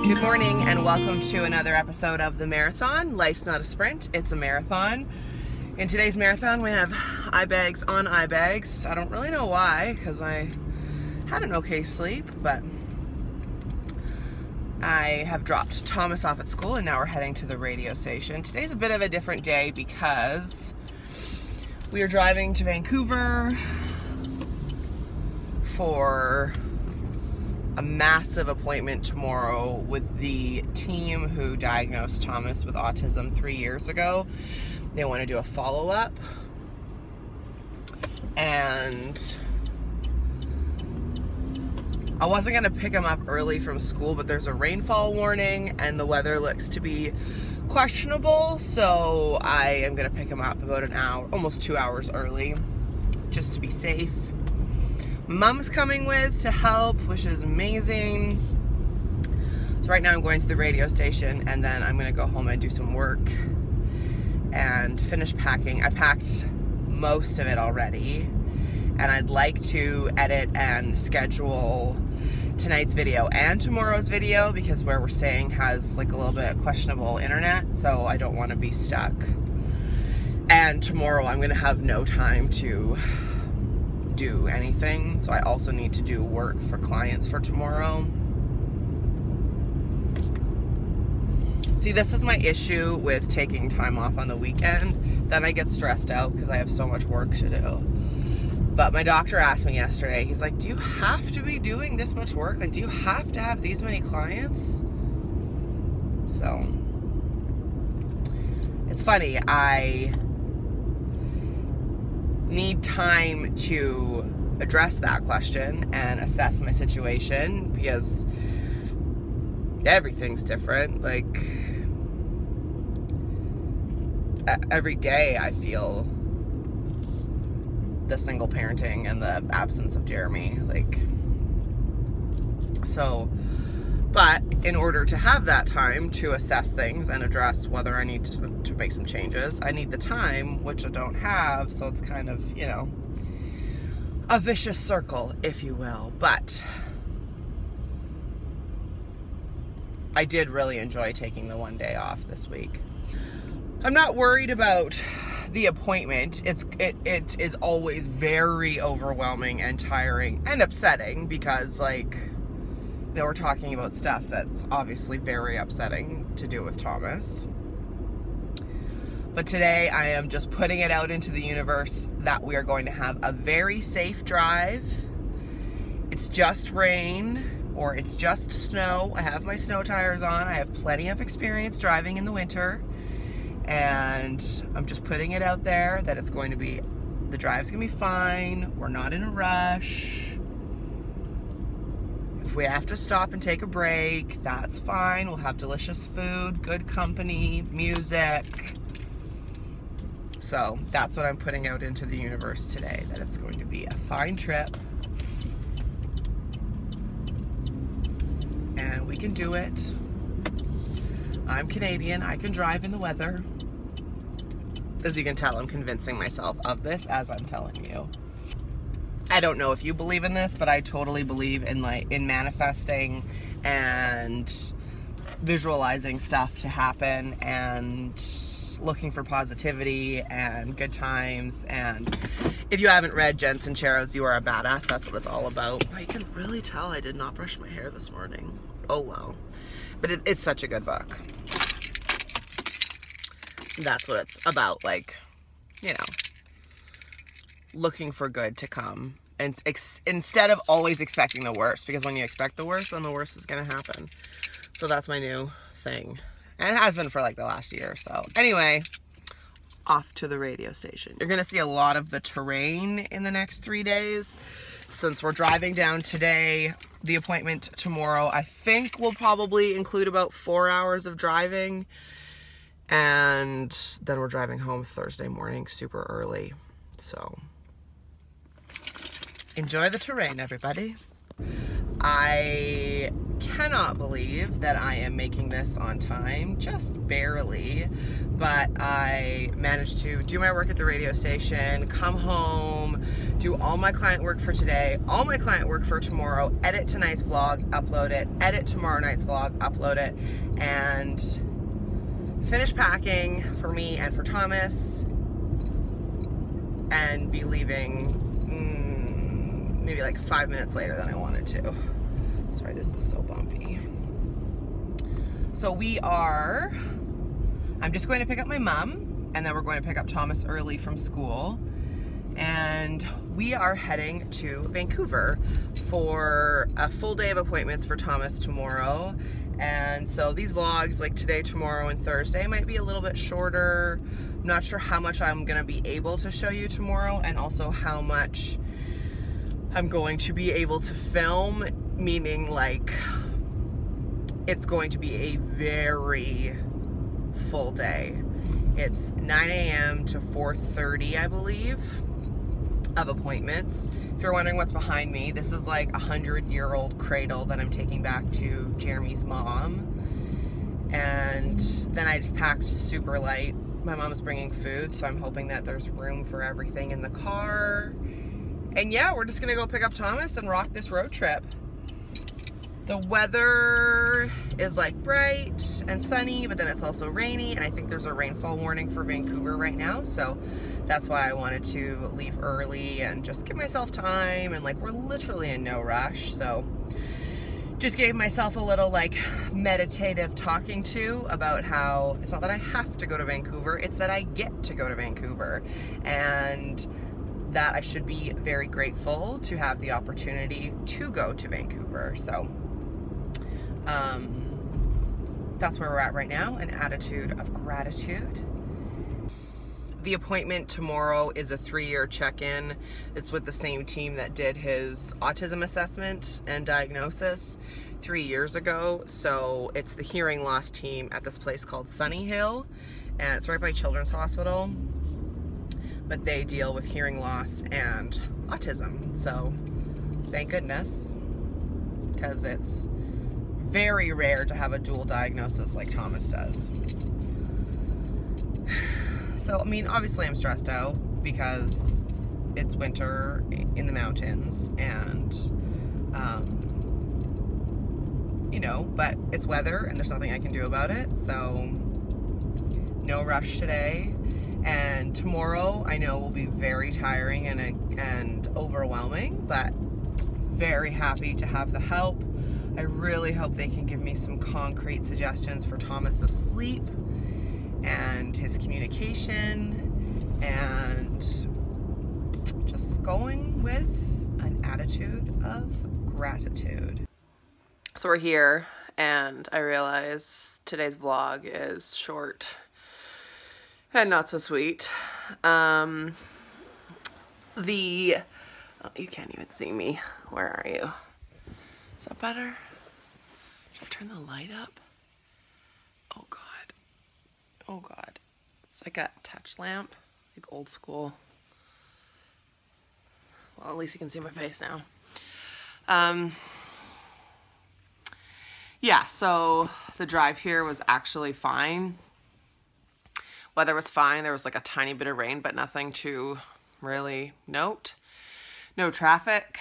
Good morning and welcome to another episode of The Marathon. Life's not a sprint, it's a marathon. In today's marathon we have eye bags on eye bags. I don't really know why, because I had an okay sleep, but I have dropped Thomas off at school and now we're heading to the radio station. Today's a bit of a different day because we are driving to Vancouver for a massive appointment tomorrow with the team who diagnosed Thomas with autism 3 years ago. They want to do a follow-up, and I wasn't going to pick him up early from school, but there's a rainfall warning and the weather looks to be questionable, so I am going to pick him up about an hour, almost 2 hours early, just to be safe. Mom's coming with to help, which is amazing. So right now I'm going to the radio station and then I'm gonna go home and do some work and finish packing. I packed most of it already and I'd like to edit and schedule tonight's video and tomorrow's video because where we're staying has like a little bit of questionable internet, so I don't want to be stuck. And tomorrow I'm gonna have no time to do anything, so I also need to do work for clients for tomorrow. See, this is my issue with taking time off on the weekend. Then I get stressed out because I have so much work to do. But my doctor asked me yesterday, he's like, do you have to be doing this much work? Like, do you have to have these many clients? So it's funny, I need time to address that question and assess my situation because everything's different. Like, every day I feel the single parenting and the absence of Jeremy, like, so, but in order to have that time to assess things and address whether I need to make some changes, I need the time, which I don't have, so it's kind of, you know, a vicious circle, if you will. But I did really enjoy taking the one day off this week. I'm not worried about the appointment. It is always very overwhelming and tiring and upsetting because, like, you know, we're talking about stuff that's obviously very upsetting to do with Thomas. But today I am just putting it out into the universe that we are going to have a very safe drive. It's just rain or it's just snow. I have my snow tires on. I have plenty of experience driving in the winter. And I'm just putting it out there that it's going to be, the drive's gonna be fine. We're not in a rush. If we have to stop and take a break, that's fine. We'll have delicious food, good company, music. So that's what I'm putting out into the universe today, that it's going to be a fine trip. And we can do it. I'm Canadian, I can drive in the weather. As you can tell, I'm convincing myself of this as I'm telling you. I don't know if you believe in this, but I totally believe in manifesting and visualizing stuff to happen and looking for positivity and good times. And if you haven't read Jen Sincero's You Are a Badass, that's what it's all about. I can really tell I did not brush my hair this morning. Oh well. But it's such a good book. That's what it's about, like, you know, looking for good to come. And instead of always expecting the worst, because when you expect the worst, then the worst is going to happen. So that's my new thing. And it has been for like the last year or so. Anyway, off to the radio station. You're going to see a lot of the terrain in the next 3 days. Since we're driving down today, the appointment tomorrow, I think will probably include about 4 hours of driving. And then we're driving home Thursday morning super early. So enjoy the terrain, everybody. I cannot believe that I am making this on time, just barely, but I managed to do my work at the radio station, come home, do all my client work for today, all my client work for tomorrow, edit tonight's vlog, upload it, edit tomorrow night's vlog, upload it, and finish packing for me and for Thomas, and be leaving maybe like 5 minutes later than I wanted to. Sorry, this is so bumpy. So I'm just going to pick up my mom, and then we're going to pick up Thomas early from school, and we are heading to Vancouver for a full day of appointments for Thomas tomorrow. And so these vlogs, like today, tomorrow, and Thursday, might be a little bit shorter. I'm not sure how much I'm gonna be able to show you tomorrow, and also how much I'm going to be able to film, meaning like it's going to be a very full day. It's 9 a.m. to 4:30, I believe, of appointments. If you're wondering what's behind me, this is like a 100-year-old cradle that I'm taking back to Jeremy's mom. And then I just packed super light. My mom's bringing food, so I'm hoping that there's room for everything in the car. And yeah, we're just gonna go pick up Thomas and rock this road trip. The weather is like bright and sunny, but then it's also rainy, and I think there's a rainfall warning for Vancouver right now, so that's why I wanted to leave early and just give myself time, and like we're literally in no rush, so just gave myself a little like meditative talking to about how it's not that I have to go to Vancouver, it's that I get to go to Vancouver, and that I should be very grateful to have the opportunity to go to Vancouver. So that's where we're at right now, an attitude of gratitude. The appointment tomorrow is a 3-year check-in. It's with the same team that did his autism assessment and diagnosis 3 years ago. So it's the hearing loss team at this place called Sunny Hill, and it's right by Children's Hospital. But they deal with hearing loss and autism. So thank goodness, because it's very rare to have a dual diagnosis like Thomas does. So, I mean, obviously I'm stressed out because it's winter in the mountains, and, you know, but it's weather and there's nothing I can do about it. So no rush today. And tomorrow I know will be very tiring and overwhelming, but very happy to have the help. I really hope they can give me some concrete suggestions for Thomas's sleep and his communication, and just going with an attitude of gratitude. So we're here, and I realize today's vlog is short and not so sweet. Oh, you can't even see me. Where are you? Is that better? Should I turn the light up? Oh God. Oh God. It's like a touch lamp, like old school. Well, at least you can see my face now. Yeah, so the drive here was actually fine. Weather was fine. There was like a tiny bit of rain, but nothing to really note. No traffic,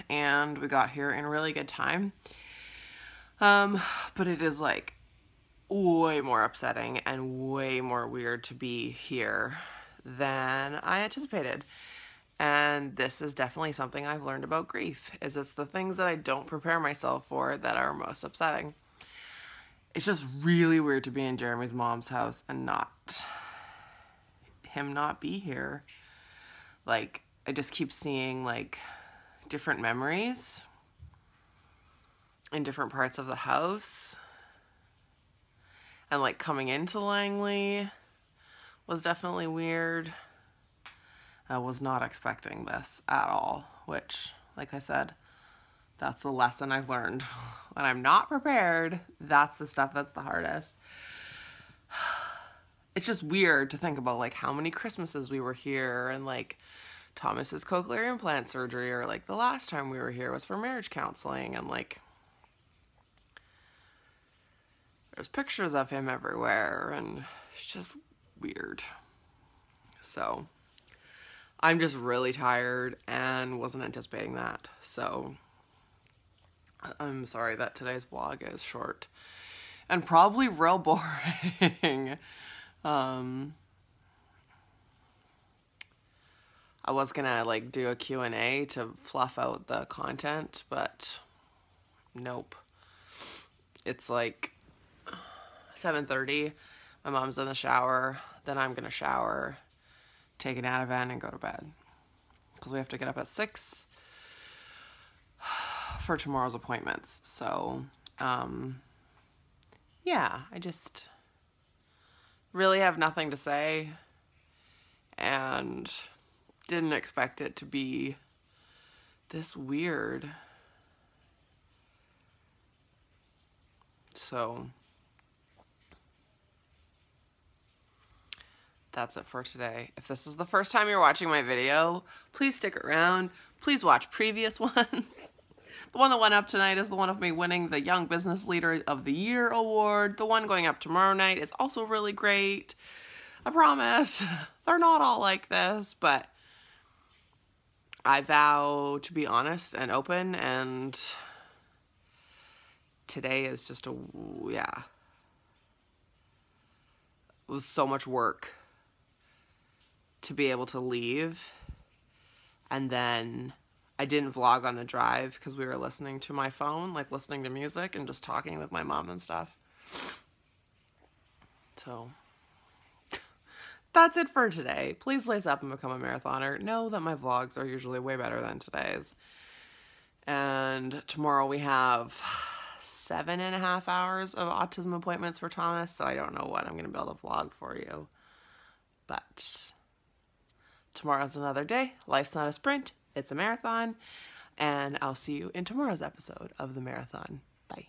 and we got here in a really good time. But it is like way more upsetting and way more weird to be here than I anticipated. And this is definitely something I've learned about grief, is it's the things that I don't prepare myself for that are most upsetting. It's just really weird to be in Jeremy's mom's house and him not be here. Like, I just keep seeing like different memories in different parts of the house. And like coming into Langley was definitely weird. I was not expecting this at all, which, like I said, that's the lesson I've learned. When I'm not prepared, that's the stuff that's the hardest. It's just weird to think about like how many Christmases we were here, and like Thomas's cochlear implant surgery, or like the last time we were here was for marriage counseling, and like there's pictures of him everywhere, and it's just weird. So I'm just really tired and wasn't anticipating that. So I'm sorry that today's vlog is short and probably real boring. I was gonna like do a Q&A to fluff out the content, but nope. It's like 7:30. My mom's in the shower. Then I'm gonna shower, take an Ativan, and go to bed. Because we have to get up at 6 for tomorrow's appointments. So, yeah, I just really have nothing to say. And didn't expect it to be this weird. So that's it for today. If this is the first time you're watching my video, please stick around. Please watch previous ones. The one that went up tonight is the one of me winning the Young Business Leader of the Year award. The one going up tomorrow night is also really great. I promise. They're not all like this, but I vow to be honest and open, and today is just yeah. It was so much work to be able to leave, and then I didn't vlog on the drive because we were listening to my phone, like listening to music and just talking with my mom and stuff. So that's it for today. Please lace up and become a marathoner. Know that my vlogs are usually way better than today's. And tomorrow we have 7.5 hours of autism appointments for Thomas, so I don't know what I'm going to be able to vlog for you. But tomorrow's another day. Life's not a sprint, it's a marathon. And I'll see you in tomorrow's episode of The Marathon. Bye.